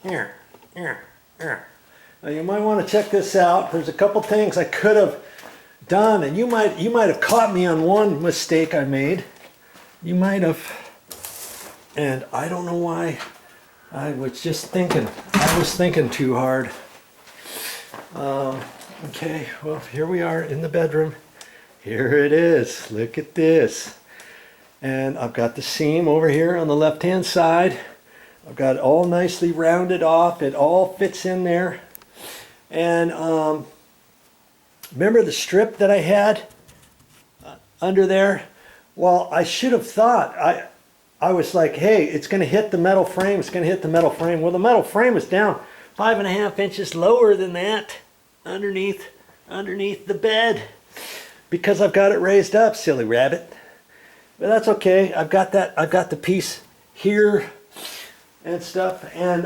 here. Now you might want to check this out. There's a couple things I could have done, and you might have caught me on one mistake I made. You might have, and I don't know why. I was thinking too hard. Okay, well, here we are in the bedroom. Here it is. Look at this. And I've got the seam over here on the left-hand side. I've got it all nicely rounded off. It all fits in there. And remember the strip that I had under there? Well, I should have thought, I was like, hey, it's going to hit the metal frame. It's going to hit the metal frame. Well, the metal frame is down 5.5 inches lower than that underneath the bed because I've got it raised up, silly rabbit. But that's okay. I've got the piece here and stuff. And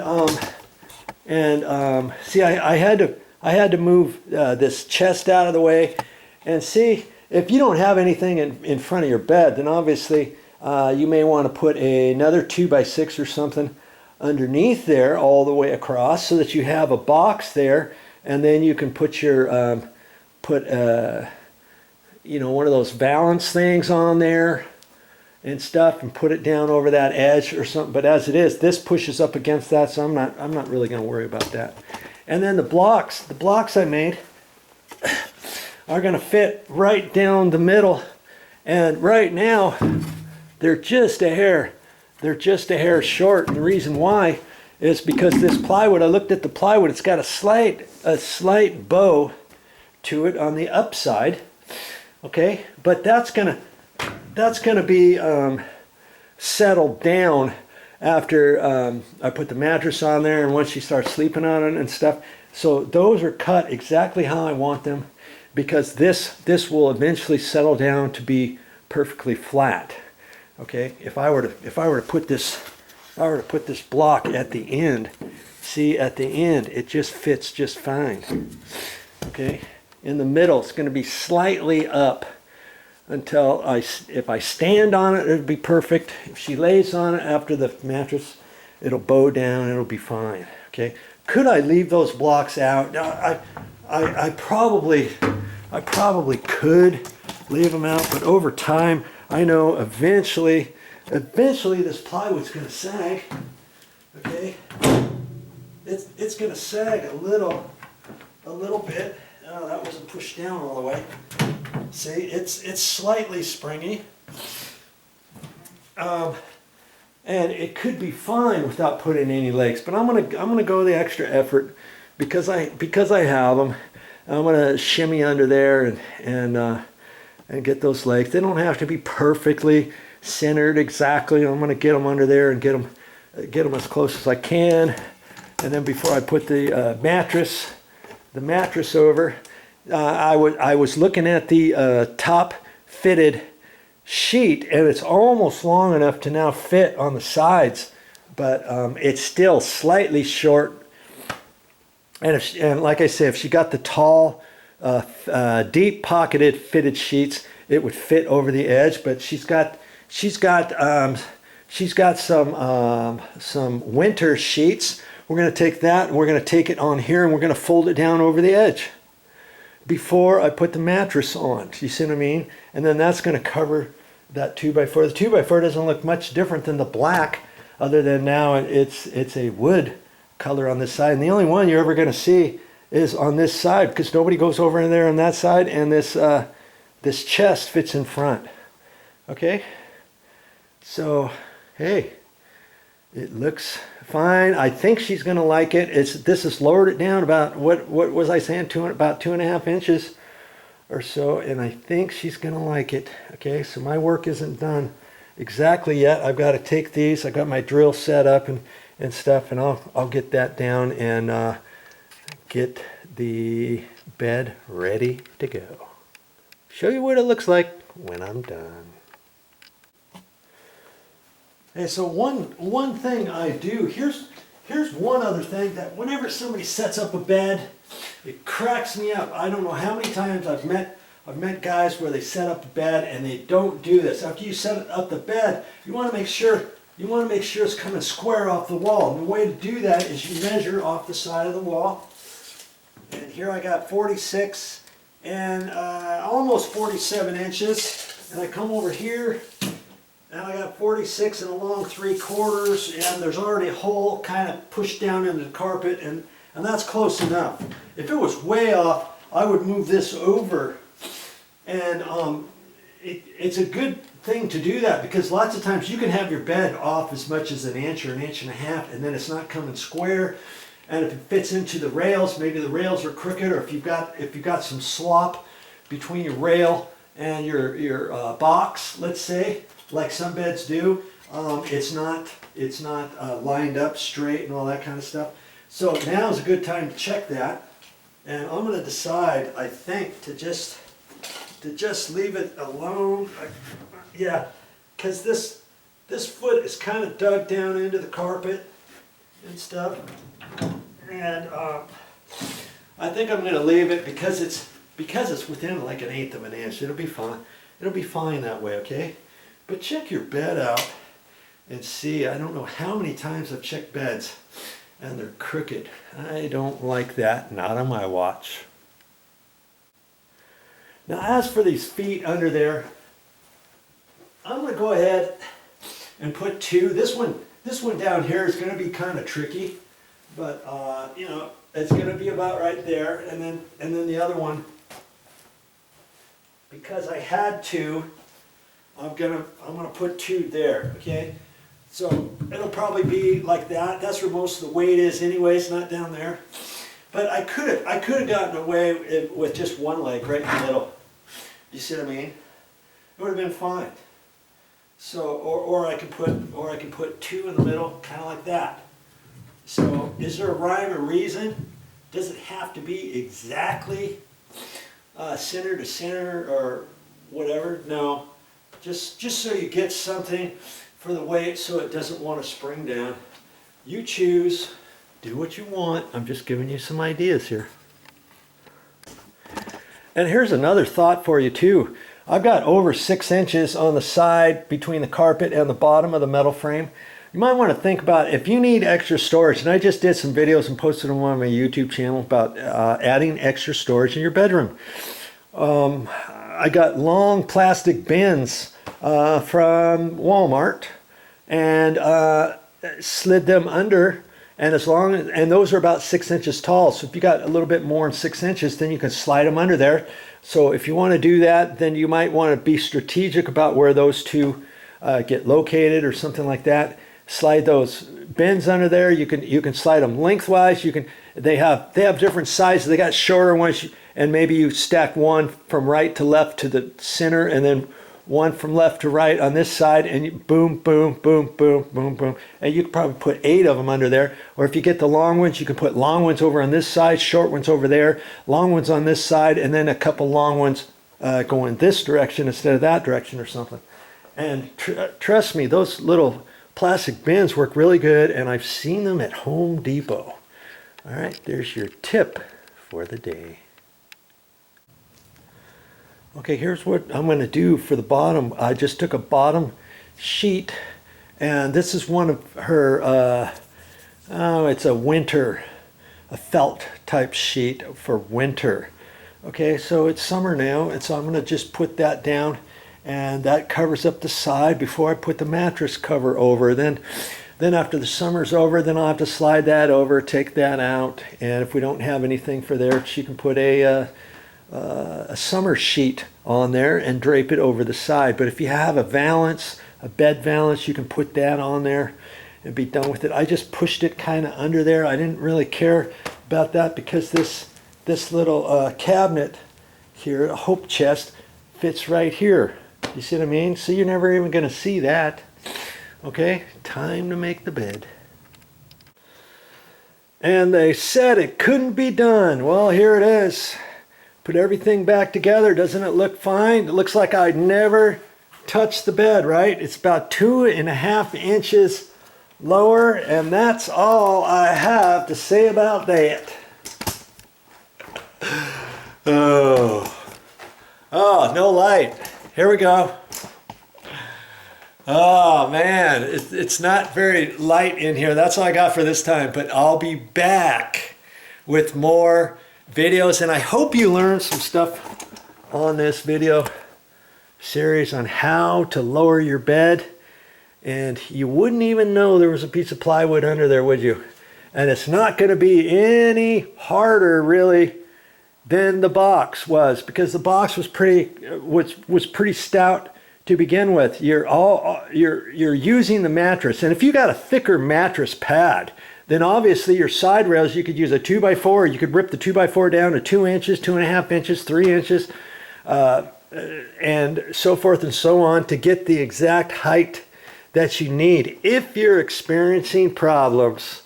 see, I had to move this chest out of the way. And see, if you don't have anything in front of your bed, then obviously you may want to put another 2x6 or something underneath there all the way across so that you have a box there, and then you can put your you know, one of those balance things on there and stuff, and put it down over that edge or something. But as it is, this pushes up against that, so I'm not really going to worry about that. And then the blocks I made are going to fit right down the middle, and right now they're just a hair short. And the reason why is because this plywood, I looked at the plywood, it's got a slight bow to it on the upside. Okay, but that's gonna be settled down after I put the mattress on there and once she starts sleeping on it and stuff. So those are cut exactly how I want them, because this will eventually settle down to be perfectly flat. Okay, if I were to put this block at the end, see, at the end it just fits just fine. Okay, in the middle it's going to be slightly up until if I stand on it, it'll be perfect. If she lays on it after the mattress, it'll bow down, it'll be fine. Okay, could I leave those blocks out? I probably could leave them out, but over time, I know eventually this plywood's going to sag. Okay, it's going to sag a little bit. Oh, that wasn't pushed down all the way. See, it's slightly springy, and it could be fine without putting any legs. But I'm gonna go the extra effort because I have them. I'm gonna shimmy under there and get those legs. They don't have to be perfectly centered exactly. I'm gonna get them under there and get them as close as I can. And then before I put the mattress over, I was looking at the top fitted sheet, and it's almost long enough to now fit on the sides, but it's still slightly short. And like I said, if she got the tall, deep pocketed fitted sheets, it would fit over the edge. But she's got some winter sheets. We're going to take that and we're going to take it on here and we're going to fold it down over the edge before I put the mattress on. You see what I mean? And then that's going to cover that 2x4. The 2x4 doesn't look much different than the black, other than now it's a wood color on this side. And the only one you're ever going to see is on this side, because nobody goes over in there on that side, and this chest fits in front. Okay? So, hey, it looks fine. I think she's going to like it. This has lowered it down about, what was I saying, about 2.5 inches or so, and I think she's going to like it. Okay, so my work isn't done exactly yet. I've got to take these. I got my drill set up and stuff, and I'll get that down and get the bed ready to go. Show you what it looks like when I'm done. Okay, so one thing I do, here's one other thing, that whenever somebody sets up a bed, it cracks me up. I don't know how many times I've met guys where they set up a bed and they don't do this. After you set up the bed, you want to make sure you want to make sure it's coming square off the wall. And the way to do that is you measure off the side of the wall. And here I got 46 and almost 47 inches. And I come over here and I got 46 and along 3/4, and there's already a hole kind of pushed down into the carpet, and that's close enough. If it was way off, I would move this over. And it's a good thing to do that, because lots of times you can have your bed off as much as an inch or an inch and a half, and then it's not coming square. And if it fits into the rails, maybe the rails are crooked, or if you've got some slop between your rail and your box, let's say, like some beds do, it's not lined up straight and all that kind of stuff. So now is a good time to check that, and I'm going to decide, I think, to just leave it alone. Yeah, because this foot is kind of dug down into the carpet and stuff, and I think I'm going to leave it because it's within like 1/8 of an inch. It'll be fine. It'll be fine that way, okay? But check your bed out and see. I don't know how many times I've checked beds and they're crooked. I don't like that. Not on my watch. Now, as for these feet under there, I'm going to go ahead and put 2. This one down here is going to be kind of tricky, but you know, it's going to be about right there, and then the other one, because I had to, I'm gonna put 2 there. Okay, so it'll probably be like that. That's where most of the weight is, anyways, not down there. But I could have gotten away with just one leg right in the middle. You see what I mean? It would have been fine. So, or I can put 2 in the middle, kind of like that. So, is there a rhyme or reason? Does it have to be exactly center to center or whatever? No. Just so you get something for the weight, so it doesn't want to spring down. You choose. Do what you want. I'm just giving you some ideas here. And here's another thought for you too. I've got over 6 inches on the side between the carpet and the bottom of the metal frame. You might want to think about if you need extra storage, and I just did some videos and posted them on my YouTube channel about adding extra storage in your bedroom. I got long plastic bins from Walmart and slid them under, and and those are about 6 inches tall. So if you got a little bit more than 6 inches, then you can slide them under there. So if you want to do that, then you might want to be strategic about where those 2 get located or something like that. Slide those bins under there. You can slide them lengthwise. They have different sizes. They got shorter ones, and maybe you stack one from right to left to the center, and then one from left to right on this side, and you boom, boom, boom, boom, boom, boom. And you could probably put 8 of them under there. Or if you get the long ones, you can put long ones over on this side, short ones over there, long ones on this side, and then a couple long ones going this direction instead of that direction or something. And trust me, those little plastic bins work really good, and I've seen them at Home Depot. All right, there's your tip for the day. Okay, here's what I'm going to do for the bottom. I just took a bottom sheet, and this is one of her, it's a felt type sheet for winter. Okay, so it's summer now, and so I'm going to just put that down, and that covers up the side before I put the mattress cover over. Then after the summer's over, then I'll have to slide that over, take that out, and if we don't have anything for there, she can put a summer sheet on there and drape it over the side. But if you have a bed valance, you can put that on there and be done with it. I just pushed it kind of under there. I didn't really care about that because this little cabinet here, a hope chest, fits right here. You see what I mean? So you're never even going to see that. Okay, time to make the bed. And they said it couldn't be done. Well, here it is. Put everything back together. Doesn't it look fine? It looks like I'd never touched the bed, right? It's about 2.5 inches lower, and that's all I have to say about that. Oh, no light. Here we go. Oh man, it's not very light in here. That's all I got for this time, but I'll be back with more videos, and I hope you learned some stuff on this video series on how to lower your bed. And you wouldn't even know there was a piece of plywood under there, would you? And it's not going to be any harder really than the box was, because the box was pretty stout to begin with. You're using the mattress, and if you got a thicker mattress pad, then obviously your side rails, you could use a 2x4. You could rip the 2x4 down to 2 inches, 2.5 inches, 3 inches, and so forth and so on to get the exact height that you need if you're experiencing problems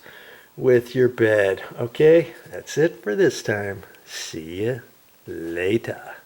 with your bed. Okay, that's it for this time. See you later.